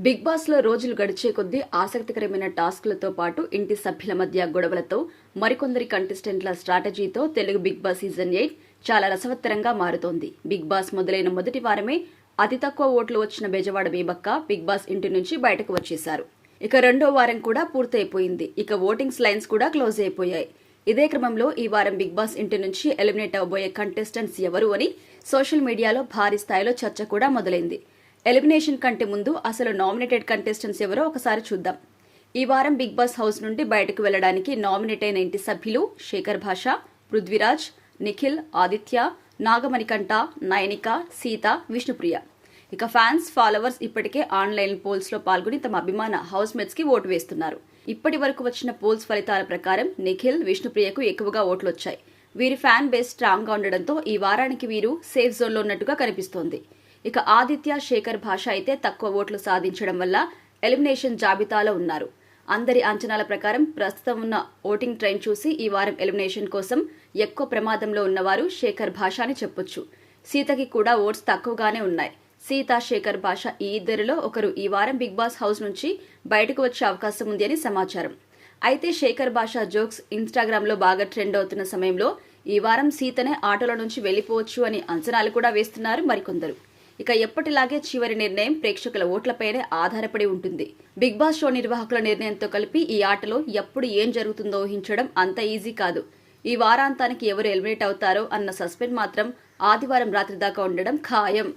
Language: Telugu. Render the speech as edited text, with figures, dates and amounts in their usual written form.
బిగ్ బాస్ లో రోజులు గడిచే కొద్దీ ఆసక్తికరమైన టాస్క్లతో పాటు ఇంటి సభ్యుల మధ్య గొడవలతో మరికొందరి కంటెస్టెంట్ల స్ట్రాటజీతో తెలుగు బిగ్ బాస్ సీజన్ 8 చాలా రసవత్తరంగా మారుతోంది. బిగ్ బాస్ మొదలైన మొదటి వారమే అతి తక్కువ ఓట్లు వచ్చిన బెజవాడ బీబక్క బిగ్ బాస్ ఇంటి నుంచి బయటకు వచ్చేశారు. ఇక రెండో వారం కూడా పూర్తయిపోయింది. ఇక ఓటింగ్స్ లైన్స్ కూడా క్లోజ్ అయిపోయాయి. ఇదే క్రమంలో ఈ వారం బిగ్ బాస్ ఇంటి నుంచి ఎలిమినేట్ అవబోయే కంటెస్టెంట్స్ ఎవరు అని సోషల్ మీడియాలో భారీ స్థాయిలో చర్చ కూడా మొదలైంది. ఎలిమినేషన్ కంటే ముందు అసలు నామినేటెడ్ కంటెస్టెంట్స్ ఎవరో ఒకసారి చూద్దాం. ఈ వారం బిగ్ బాస్ హౌస్ నుండి బయటకు వెళ్లడానికి నామినేట్ అయిన ఇంటి సభ్యులు శేఖర్ భాష, పృథ్వీరాజ్, నిఖిల్, ఆదిత్య, నాగమణికంఠ, నయనిక, సీత, విష్ణుప్రియ. ఇక ఫ్యాన్స్, ఫాలోవర్స్ ఇప్పటికే ఆన్లైన్ పోల్స్ లో పాల్గొని తమ అభిమాన హౌస్ మేట్స్ కి ఓటు వేస్తున్నారు. ఇప్పటి వరకు వచ్చిన పోల్స్ ఫలితాల ప్రకారం నిఖిల్, విష్ణుప్రియకు ఎక్కువగా ఓట్లొచ్చాయి. వీరి ఫ్యాన్ బేస్ స్ట్రాంగ్ గా ఉండడంతో ఈ వారానికి వీరు సేఫ్ జోన్ లో ఉన్నట్టుగా కనిపిస్తోంది. ఇక ఆదిత్య, శేఖర్ భాష అయితే తక్కువ ఓట్లు సాధించడం వల్ల ఎలిమినేషన్ జాబితాలో ఉన్నారు. అందరి అంచనాల ప్రకారం ప్రస్తుతం ఉన్న ఓటింగ్ ట్రెండ్ చూసి ఈ వారం ఎలిమినేషన్ కోసం ఎక్కువ ప్రమాదంలో ఉన్నవారు శేఖర్ భాష అని చెప్పొచ్చు. సీతకి కూడా ఓట్స్ తక్కువగానే ఉన్నాయి. సీత, శేఖర్ భాష ఈ ఇద్దరిలో ఒకరు ఈ వారం బిగ్ బాస్ హౌస్ నుంచి బయటకు వచ్చే అవకాశం ఉంది అని సమాచారం. అయితే శేఖర్ భాష జోక్స్ ఇన్స్టాగ్రామ్ లో బాగా ట్రెండ్ అవుతున్న సమయంలో ఈ వారం సీతనే ఆటోలో నుంచి వెళ్లిపోవచ్చు అని అంచనాలు కూడా వేస్తున్నారు మరికొందరు. ఇక ఎప్పటిలాగే చివరి నిర్ణయం ప్రేక్షకుల ఓట్లపైనే ఆధారపడి ఉంటుంది. బిగ్ బాస్ షో నిర్వాహకుల నిర్ణయంతో కలిపి ఈ ఆటలో ఎప్పుడు ఏం జరుగుతుందో ఊహించడం అంత ఈజీ కాదు. ఈ వారాంతానికి ఎవరు ఎలిమినేట్ అవుతారో అన్న సస్పెన్స్ మాత్రం ఆదివారం రాత్రి దాకా ఉండడం ఖాయం.